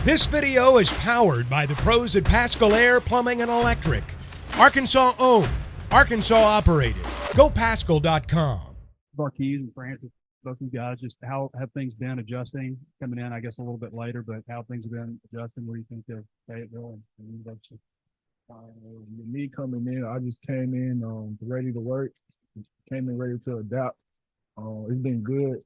This video is powered by the pros at Pascal Air Plumbing and Electric. Arkansas owned, Arkansas operated. GoPascal.com. Var'keyes and Francis, both you guys, just how have things been adjusting coming in? I guess a little bit later, but how things have been adjusting. What do you think of Fayetteville and University? Me coming in, I just came in ready to work, came in ready to adapt. It's been good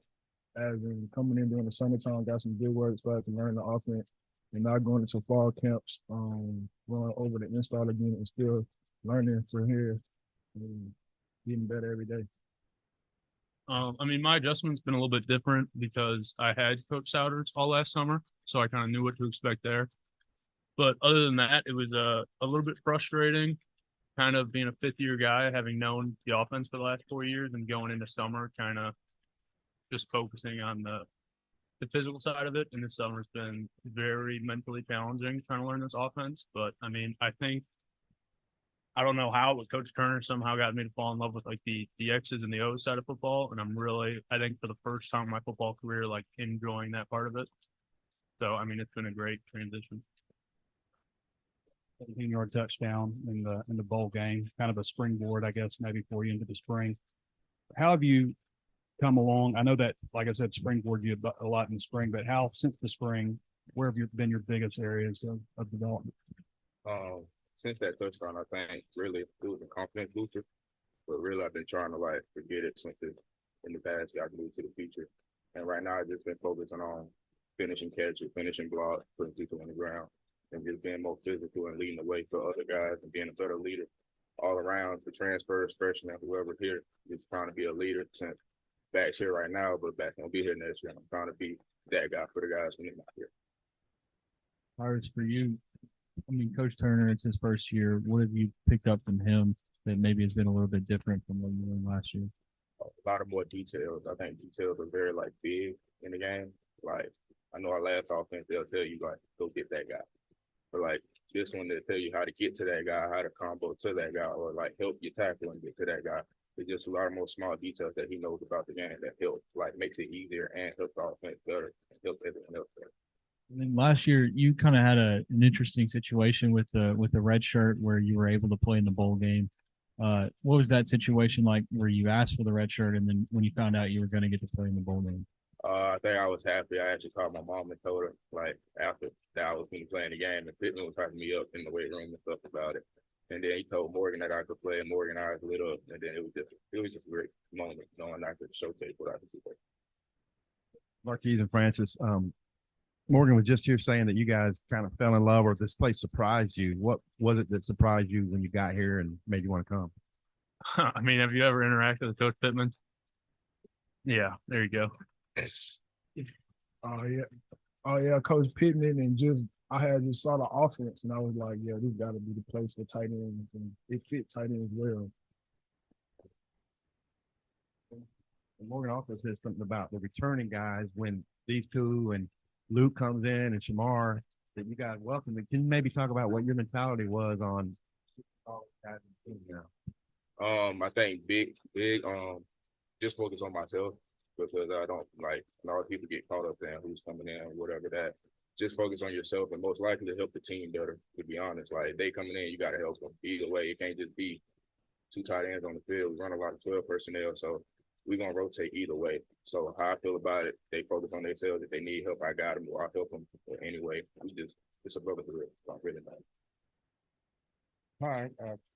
as in coming in during the summertime, got some good work, started to learn the offense, and now going into fall camps, going over the install again and still learning from here and getting better every day. My adjustment's been a little bit different because I had Coach Souders all last summer, so I kind of knew what to expect there. But other than that, it was a little bit frustrating, kind of being a fifth-year guy, having known the offense for the last 4 years and going into summer, kind of just focusing on the physical side of it. And this summer's been very mentally challenging trying to learn this offense. But, I don't know how, but Coach Turner somehow got me to fall in love with like the X's and the O's side of football. And I'm really, I think for the first time in my football career, like enjoying that part of it. So, it's been a great transition. 17-yard touchdown in the bowl game, kind of a springboard, I guess, maybe for you into the spring. How have you come along? I know that, like I said, springboard you a lot in the spring, but how since the spring, where have been your biggest areas of development? Since that touchdown, I think really it was a confidence booster. But really, I've been trying to forget it since in the past got moved to the future. And right now, I've just been focusing on finishing catches, finishing blocks, putting people on the ground, and just being more physical and leading the way for other guys and being a better leader all around for transfers, freshmen, whoever here. Just trying to be a leader since Back's here right now, but Back's going to be here next year. I'm trying to be that guy for the guys when they're not here. Ours for you. Coach Turner, it's his first year. What have you picked up from him that maybe has been a little bit different from what you learned last year? A lot of more details. I think details are very big in the game. I know our last offense, they'll tell you go get that guy. But this one, they'll tell you how to get to that guy, how to combo to that guy, or help you tackle and get to that guy. It's just a lot more small details that he knows about the game that helps, makes it easier and helps the offense better and helps everyone else better. And then last year, you kind of had an interesting situation with the red shirt where you were able to play in the bowl game. What was that situation like where you asked for the red shirt and then when you found out you were going to get to play in the bowl game? I think I was happy. I actually called my mom and told her after that I was going to play in the game, and Pittman was hyping me up in the weight room and stuff about it. And then he told Morgan that I could play, and Morgan eyes lit up, and then it was just a great moment knowing I could showcase what I could do. Var'keyes and Francis, Morgan was just here saying that you guys kind of fell in love or this place surprised you. What was it that surprised you when you got here and made you want to come? Have you ever interacted with Coach Pittman? Yeah, there you go. Oh yeah, Coach Pittman, and I just saw the offense and I was like, yeah, this got to be the place for tight ends, and it fit tight ends well. Morgan also said something about the returning guys when these two and Luke comes in and Shamar that you guys welcome. Can you maybe talk about what your mentality was on guys in the team now? I think big, just focus on myself because I don't a lot of people get caught up in who's coming in or whatever that. Just focus on yourself and most likely to help the team better, to be honest. They coming in, you got to help them. Either way, it can't just be two tight ends on the field. We run a lot of 12 personnel, so we're going to rotate either way. So how I feel about it, they focus on themselves. If they need help, I got them, or I'll help them anyway. It's a brotherhood. So I'm really nice. All right.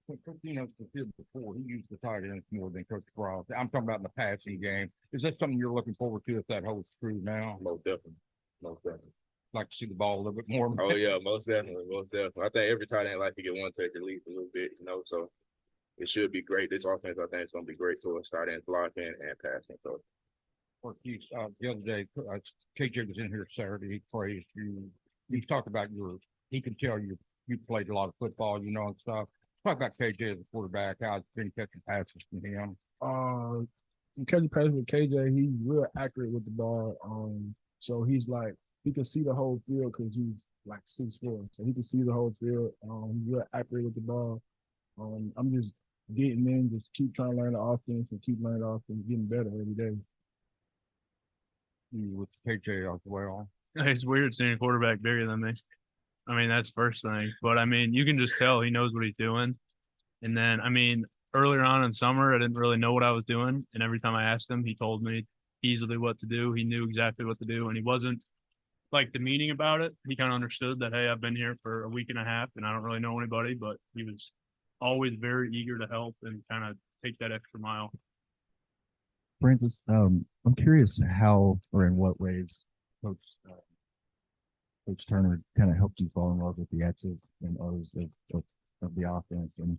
Coach the field before, he used the tight ends more than Coach Frost. I'm talking about in the passing game. Is that something you're looking forward to if that holds true now? Most definitely. Most definitely. Like to see the ball a little bit more. Oh, yeah, most definitely. Most definitely. I think every tight end like to get one touch at least a little bit, so it should be great. This offense, I think, is going to be great towards tight end blocking and passing. So, the other day, KJ was in here Saturday. He praised you. You talked about he can tell you played a lot of football, and stuff. Talk about KJ as a quarterback, how it's been catching passes from him. Catching passes with KJ, he's real accurate with the ball. So he's he can see the whole field because he's 6'4", so he can see the whole field. He's real accurate with the ball. I'm just getting in, just keep trying to learn the offense and keep learning the offense, getting better every day. With KJ as well. It's weird seeing a quarterback bigger than me. I mean, that's first thing. But I mean, you can just tell he knows what he's doing. And then, I mean, earlier on in summer, I didn't really know what I was doing. And every time I asked him, he told me easily what to do. He knew exactly what to do. And he wasn't like demeaning about it. He kind of understood that, hey, I've been here for a week and a half and I don't really know anybody, but he was always very eager to help and kind of take that extra mile. Francis, I'm curious how or in what ways Coach Coach Turner kind of helped you fall in love with the X's and O's of the offense, and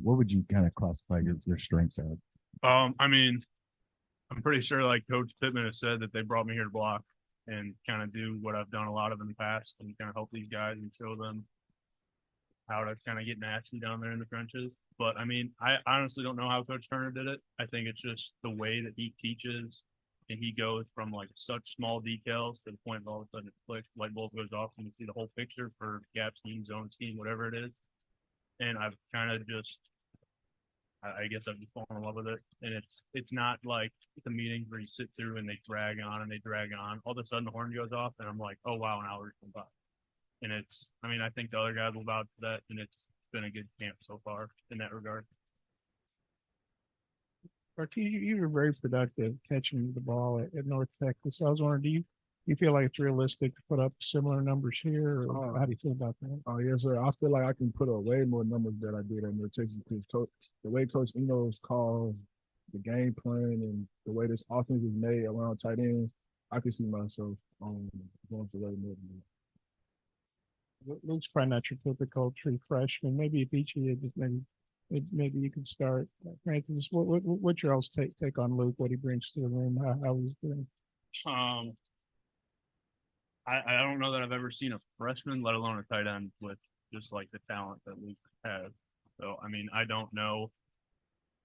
what would you kind of classify your strengths as? I mean, I'm pretty sure like Coach Pittman has said that they brought me here to block and kind of do what I've done a lot of in the past and kind of help these guys and show them how to kind of get nasty down there in the trenches. But I mean, I honestly don't know how Coach Turner did it. I think it's just the way that he teaches, and he goes from like such small details to the point where all of a sudden it clicks, light bulb goes off, and you see the whole picture for gap scheme, zone scheme, whatever it is. And I've kind of just, I guess I've just fallen in love with it. And it's not like the meetings where you sit through and they drag on and they drag on. All of a sudden the horn goes off, and I'm like, oh wow, an hour's gone by. And it's, I mean, I think the other guys will vouch for that, and it's been a good camp so far in that regard. Var'keyes, you were very productive catching the ball at North Texas. I was wondering, do you feel like it's realistic to put up similar numbers here, or how do you feel about that? Oh yes, sir. I feel like I can put up way more numbers than I did at North Texas. Coach, the way Coach Eno's called the game plan and the way this offense is made around tight end, I can see myself going for way more than that. Luke's probably not your typical true freshman. Maybe if each of you just maybe you could start. Francis, what's your all's take on Luke? What he brings to the room? How he's doing? I don't know that I've ever seen a freshman, let alone a tight end, with just like the talent that Luke has. So I mean, I don't know.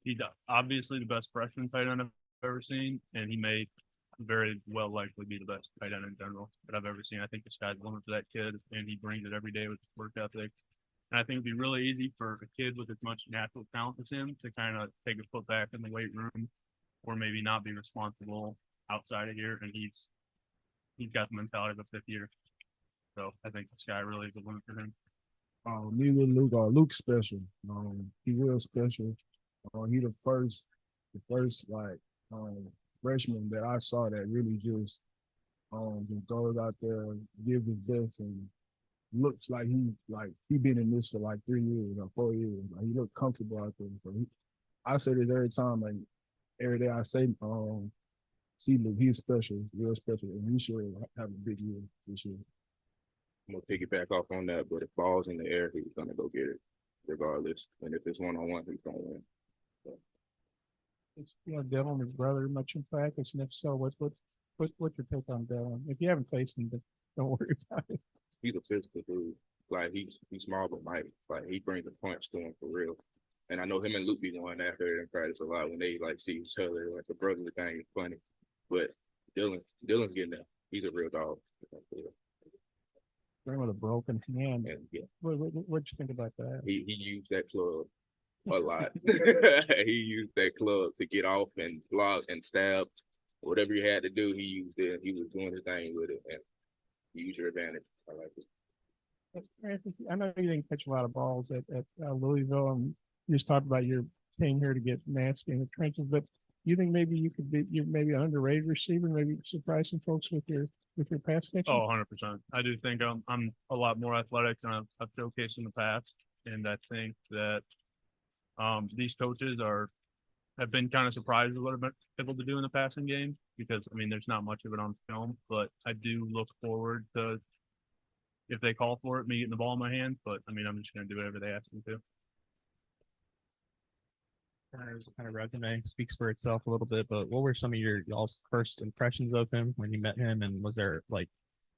He's obviously the best freshman tight end I've ever seen, and he may very well likely be the best tight end in general that I've ever seen. I think the sky's the limit for that kid, and he brings it every day with work ethic. And I think it'd be really easy for a kid with as much natural talent as him to kind of take a foot back in the weight room, or maybe not be responsible outside of here. And he's got the mentality of a fifth year. So I think the sky really is the limit for him. Me with Luke, Luke's special. He real special. He the first like freshman that I saw that really just goes out there, gives his best, and looks like he been in this for like 3 years or 4 years. Like, he looked comfortable out there. So I say this every time, like every day I say, see Luke, he's special, real special, and he should have a big year this year. I'm gonna piggyback off on that, but if ball's in the air, he's gonna go get it, regardless. And if it's one-on-one, he's gonna win. So. Dylan, his brother, much in practice, and if so, what's your take on Dylan? If you haven't faced him, don't worry about it. He's a physical dude. Like he's small but mighty. Like he brings a punch to him for real. And I know him and Luke be going after it in practice a lot when they like see each other. Like the brotherly thing is funny. But Dylan's getting there. He's a real dog. Playing with a broken hand. And yeah. What'd you think about that? He used that club a lot. He used that club to get off and block and stab. Whatever he had to do, he used it. He was doing his thing with it, and you use your advantage. I like it. I know you didn't catch a lot of balls at Louisville, and you just talked about your came here to get nasty in the trenches. But you think maybe you're maybe an underrated receiver, maybe surprise some folks with your pass catching? Oh, 100%. I do think I'm a lot more athletic than I've showcased in the past, and I think that these coaches have been kind of surprised with what I've been able to do in the passing game, because I mean there's not much of it on film, but I do look forward to, if they call for it, me getting the ball in my hand. But I mean I'm just going to do whatever they ask me to. Kind of resume speaks for itself a little bit, but what were some of y'all's first impressions of him when you met him, and was there like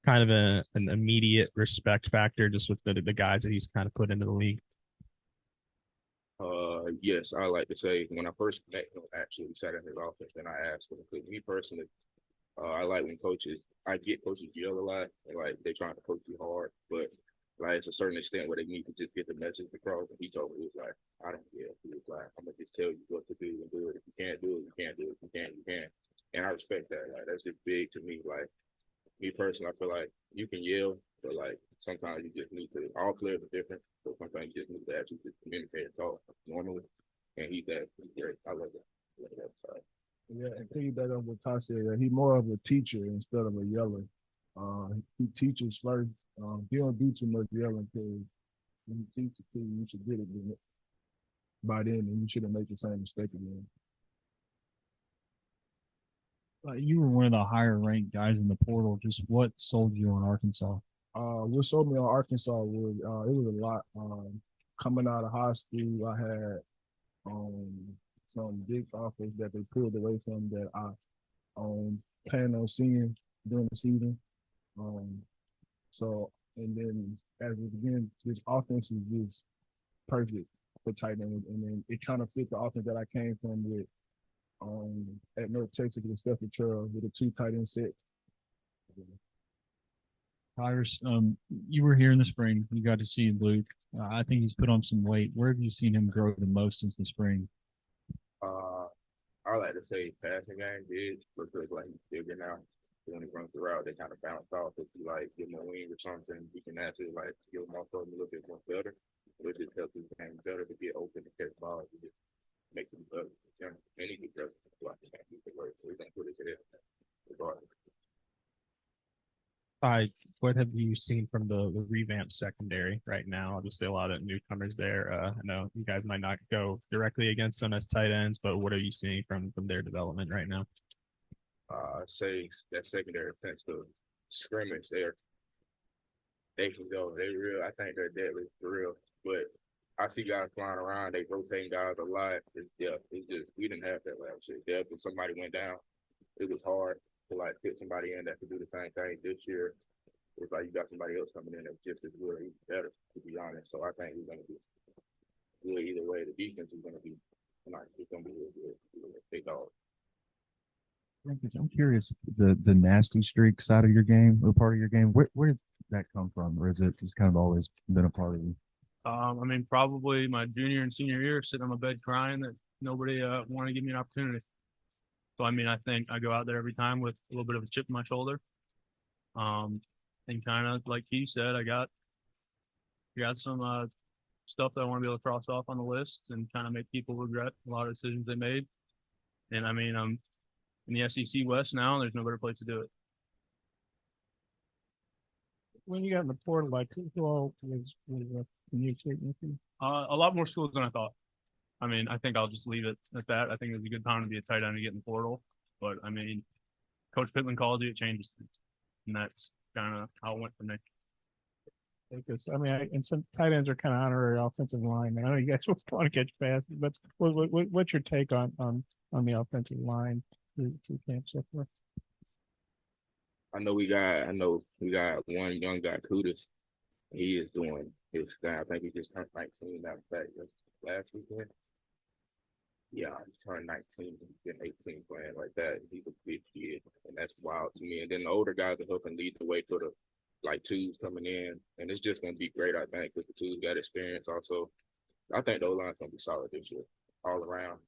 kind of an immediate respect factor just with the guys that he's kind of put into the league? Yes, I like to say when I first met him, actually sat in his office and I asked him, because me personally, I like when I get coaches yell a lot, and like they're trying to coach you hard, but like it's a certain extent where they need to just get the message across. And he told me, he was like, I don't care. He was like, I'm gonna just tell you what to do and do it. If you can't do it, you can't do it. If you can, you can. And I respect that. Like that's just big to me. Like me personally, I feel like you can yell, but like sometimes you just need to. All players are different, so sometimes you just need to actually just communicate and talk normally. And he's great. I love that. I love that side. Yeah, and piggyback on what Ty said, he's more of a teacher instead of a yeller. He teaches first. He don't do too much yelling because when you teach the team, you should get it by then, and you shouldn't make the same mistake again. You were one of the higher ranked guys in the portal. Just what sold you on Arkansas? What sold me on Arkansas was it was a lot. Coming out of high school, I had some big offers that they pulled away from that I plan on seeing during the season. So and then as we begin, this offense is just perfect for tight ends, and then it kind of fit the offense that I came from with at North Texas with Stephen Trail with a 2 tight end set. Tyrus, you were here in the spring. You got to see Luke. I think he's put on some weight. Where have you seen him grow the most since the spring? I like to say passing game big because like he's bigger now. When he runs the route, they kind of bounce off. If you like give him a wing or something, you can actually like give him off a little bit more better. It just helps his game better to get open and catch balls. It just makes him better. And he can just like work. So he's gonna put his head regardless. What have you seen from the revamped secondary right now? Obviously, a lot of newcomers there. I know you guys might not go directly against them as tight ends, but what are you seeing from their development right now? Say that secondary tends to scrimmage there. They can go. They real. I think they're deadly for real. But I see guys flying around. They rotating guys a lot. It's depth. It's just we didn't have that last year. Depth. If somebody went down, it was hard to like fit somebody in that could do the same thing. This year, it's like you got somebody else coming in that's just as good or even better, to be honest. So I think we're gonna be good either way. The defense is gonna be nice. It's gonna be really good. Big dog. I'm curious, the nasty streak side of your game or part of your game, where did that come from? Or is it just kind of always been a part of you? I mean, probably my junior and senior year, sitting on my bed crying that nobody wanted to give me an opportunity. So, I mean, I think I go out there every time with a little bit of a chip on my shoulder. And kind of like he said, I got some stuff that I want to be able to cross off on the list and kind of make people regret a lot of decisions they made. And, I mean, I'm in the SEC West now, and there's no better place to do it. When you got in the portal, like who all was communicating with you? A lot more schools than I thought. I mean, I think I'll just leave it at that. I think it was a good time to be a tight end and get in the portal. But I mean, Coach Pittman calls you, it changes things, and that's kind of how it went for me. Because I mean, and some tight ends are kind of honorary offensive line. I know you guys want to catch passes, but what's your take on the offensive line through camp so far? I know we got one young guy, Kudus. He is doing his thing. I think he just turned 19. Matter of fact, last weekend. Yeah, he turned 19 and been 18 playing like that. He's a big kid, and that's wild to me. And then the older guys are helping lead the way for the twos coming in, and it's just gonna be great. I think because the twos got experience also. I think the O-line's gonna be solid this year, all around.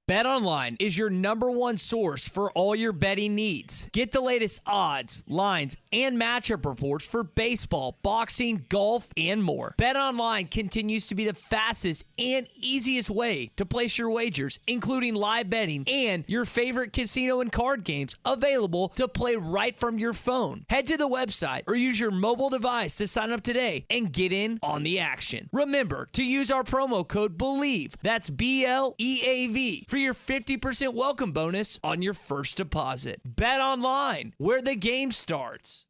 BetOnline is your #1 source for all your betting needs. Get the latest odds, lines, and matchup reports for baseball, boxing, golf, and more. BetOnline continues to be the fastest and easiest way to place your wagers, including live betting and your favorite casino and card games available to play right from your phone. Head to the website or use your mobile device to sign up today and get in on the action. Remember to use our promo code BELIEVE, that's BLEAV, for your 50% welcome bonus on your first deposit. Bet online, where the game starts.